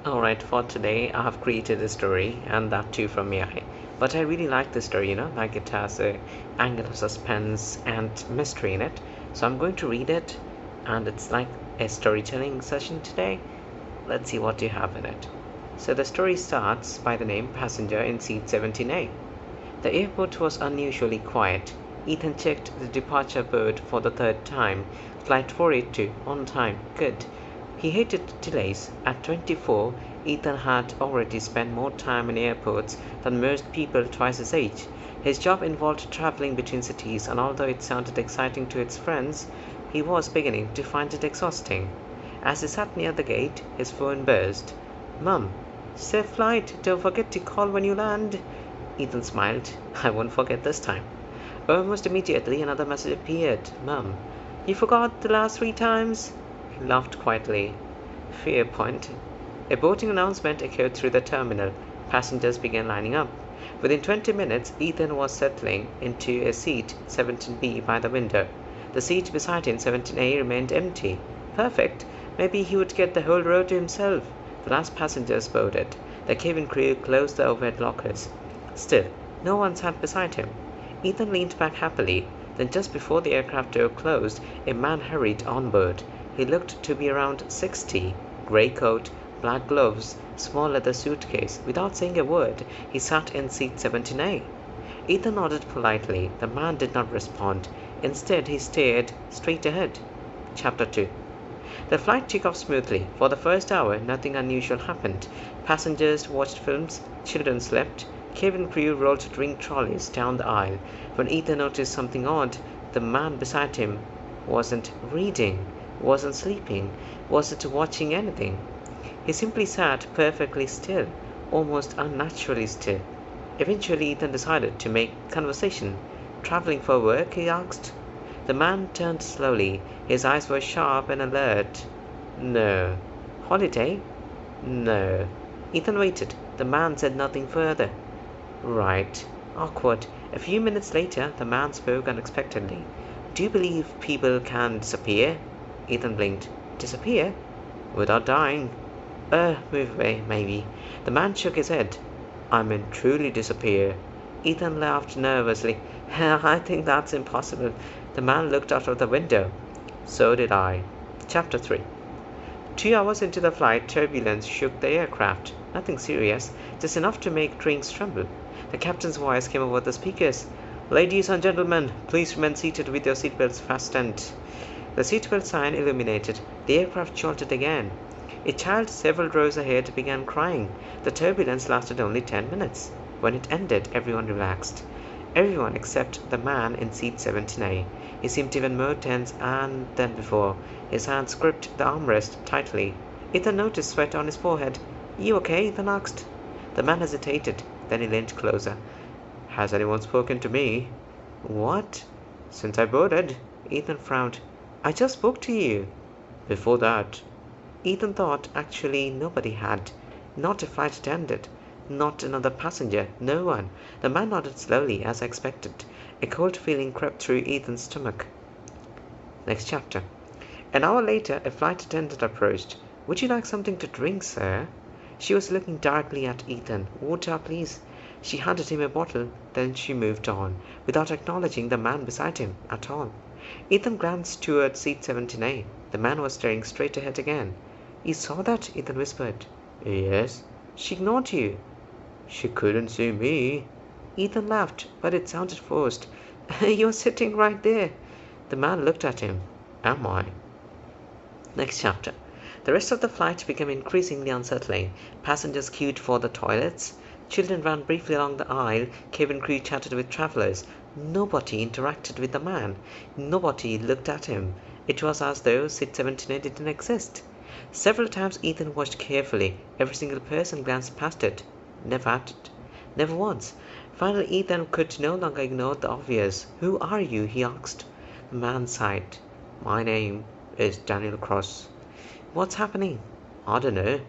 Alright, for today I have created a story and that too from AI. But I really like this story, like it has a angle of suspense and mystery in it. So I'm going to read it and it's like a storytelling session today. Let's see what you have in it. So the story starts by the name Passenger in Seat 17A. The airport was unusually quiet. Ethan checked the departure board for the third time. Flight 482, on time, good. He hated delays. At 24, Ethan had already spent more time in airports than most people twice his age. His job involved traveling between cities, and although it sounded exciting to his friends, he was beginning to find it exhausting. As he sat near the gate, his phone buzzed. Mum, safe flight, don't forget to call when you land. Ethan smiled. I won't forget this time. Almost immediately another message appeared. Mum, you forgot the last 3 times? He laughed quietly. Fair point. A boarding announcement echoed through the terminal. Passengers began lining up. Within 20 minutes, Ethan was settling into a seat 17B by the window. The seat beside him, 17A, remained empty. Perfect. Maybe he would get the whole row to himself. The last passengers boarded. The cabin crew closed the overhead lockers. Still, no one sat beside him. Ethan leaned back happily. Then, just before the aircraft door closed, a man hurried on board. He looked to be around 60. Grey coat, black gloves, small leather suitcase. Without saying a word, he sat in seat 17A. Ethan nodded politely. The man did not respond. Instead, he stared straight ahead. Chapter 2. The flight took off smoothly. For the first hour, nothing unusual happened. Passengers watched films, children slept, cabin crew rolled drink trolleys down the aisle. When Ethan noticed something odd, the man beside him wasn't reading, wasn't sleeping, wasn't watching anything. He simply sat perfectly still, almost unnaturally still. Eventually, Ethan decided to make conversation. Traveling for work? He asked. The man turned slowly. His eyes were sharp and alert. No. Holiday? No. Ethan waited. The man said nothing further. Right. Awkward. A few minutes later, the man spoke unexpectedly. Do you believe people can disappear? Ethan blinked. Disappear? Without dying? Move away, maybe. The man shook his head. I mean truly disappear. Ethan laughed nervously. I think that's impossible. The man looked out of the window. So did I. Chapter 3. 2 hours into the flight, turbulence shook the aircraft. Nothing serious, just enough to make drinks tremble. The captain's voice came over the speakers. Ladies and gentlemen, please remain seated with your seatbelts fastened. The seatbelt sign illuminated. The aircraft jolted again. A child several rows ahead began crying. The turbulence lasted only 10 minutes. When it ended, everyone relaxed. Everyone except the man in seat 17A. He seemed even more tense than before. His hands gripped the armrest tightly. Ethan noticed sweat on his forehead. You okay? Ethan asked. The man hesitated. Then he leaned closer. Has anyone spoken to me? What? Since I boarded. Ethan frowned. I just spoke to you. Before that. Ethan thought actually nobody had. Not a flight attendant. Not another passenger. No one. The man nodded slowly, as expected. A cold feeling crept through Ethan's stomach. Next chapter. An hour later, a flight attendant approached. Would you like something to drink, sir? She was looking darkly at Ethan. Water, please. She handed him a bottle, then she moved on, without acknowledging the man beside him at all. Ethan glanced toward seat 17A. The man was staring straight ahead again. You saw that? Ethan whispered. Yes. She ignored you. She couldn't see me. Ethan laughed, but it sounded forced. You're sitting right there. The man looked at him. Am I? Next chapter. The rest of the flight became increasingly unsettling. Passengers queued for the toilets. Children ran briefly along the aisle. Cabin crew chatted with travelers. Nobody interacted with the man. Nobody looked at him. It was as though seat 17 didn't exist. Several times Ethan watched carefully. Every single person glanced past it. Never at it. Never once. Finally, Ethan could no longer ignore the obvious. Who are you? He asked. The man sighed. My name is Daniel Cross. What's happening? I don't know.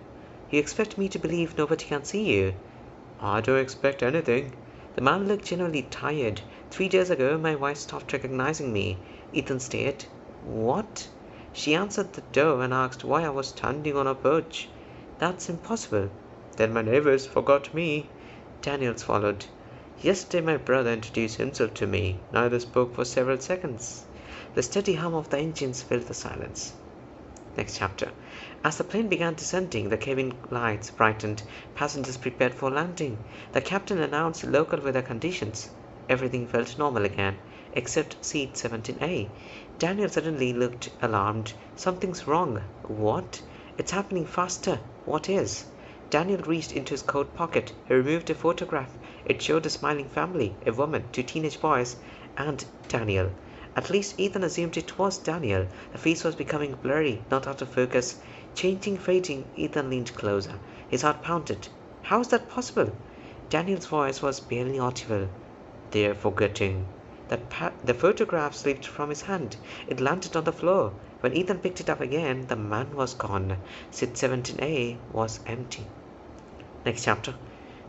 You expect me to believe nobody can see you? I don't expect anything. The man looked genuinely tired. 3 days ago, my wife stopped recognizing me. Ethan stared. What? She answered the door and asked why I was standing on a perch. That's impossible. Then my neighbors forgot me. Daniels followed. Yesterday my brother introduced himself to me. Neither spoke for several seconds. The steady hum of the engines filled the silence. Next chapter. As the plane began descending, the cabin lights brightened. Passengers prepared for landing. The captain announced local weather conditions. Everything felt normal again, except seat 17A. Daniel suddenly looked alarmed. Something's wrong. What? It's happening faster. What is? Daniel reached into his coat pocket. He removed a photograph. It showed a smiling family, a woman, two teenage boys, and Daniel. At least Ethan assumed it was Daniel. The face was becoming blurry, not out of focus. Changing, fading, Ethan leaned closer. His heart pounded. How is that possible? Daniel's voice was barely audible. They're forgetting. The photograph slipped from his hand. It landed on the floor. When Ethan picked it up again, the man was gone. Seat 17A was empty. Next chapter.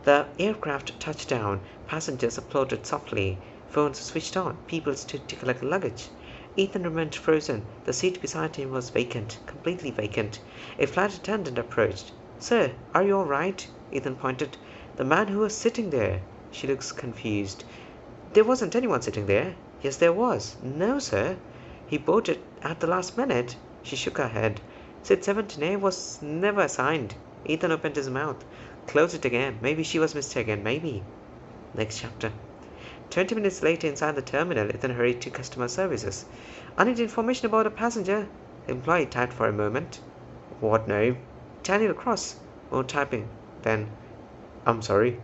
The aircraft touched down. Passengers applauded softly. Phones switched on. People stood to collect luggage. Ethan remained frozen. The seat beside him was vacant, completely vacant. A flight attendant approached. Sir, are you all right? Ethan pointed. The man who was sitting there. She looks confused. There wasn't anyone sitting there. Yes, there was. No, sir. He boarded at the last minute. She shook her head. Seat 17A was never assigned. Ethan opened his mouth. Closed it again. Maybe she was mistaken. Maybe. Next chapter. 20 minutes later, inside the terminal, Ethan hurried to customer services. I need information about a passenger. The employee typed for a moment. What name? Daniel Cross. More typing. Then, I'm sorry.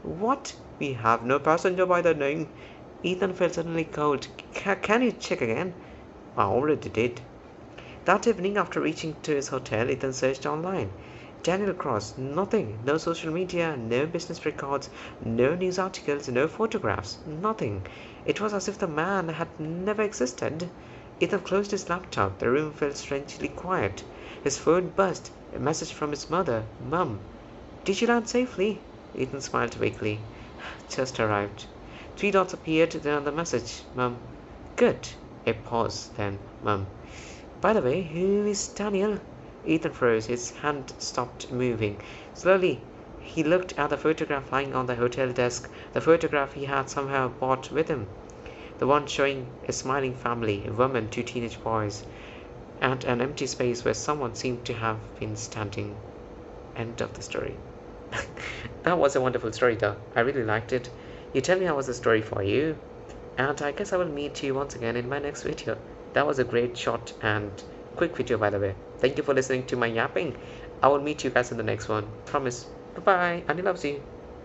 What? We have no passenger by that name. Ethan felt suddenly cold. Can you check again? I already did. That evening, after reaching to his hotel, Ethan searched online. Daniel Cross, nothing. No social media, no business records, no news articles, no photographs, nothing. It was as if the man had never existed. Ethan closed his laptop. The room felt strangely quiet. His phone buzzed. A message from his mother. Mum. Did you land safely? Ethan smiled weakly. Just arrived. 3 dots appeared then on the message. Mum. Good. A pause, then. Mum. By the way, who is Daniel? Ethan froze. His hand stopped moving. Slowly, he looked at the photograph lying on the hotel desk, the photograph he had somehow brought with him. The one showing a smiling family, a woman, 2 teenage boys, and an empty space where someone seemed to have been standing. End of the story. That was a wonderful story, though. I really liked it. You tell me how was the story for you, and I guess I will meet you once again in my next video. That was a great short and quick video, by the way. Thank you for listening to my yapping. I will meet you guys in the next one. Promise. Bye bye. Annie loves you.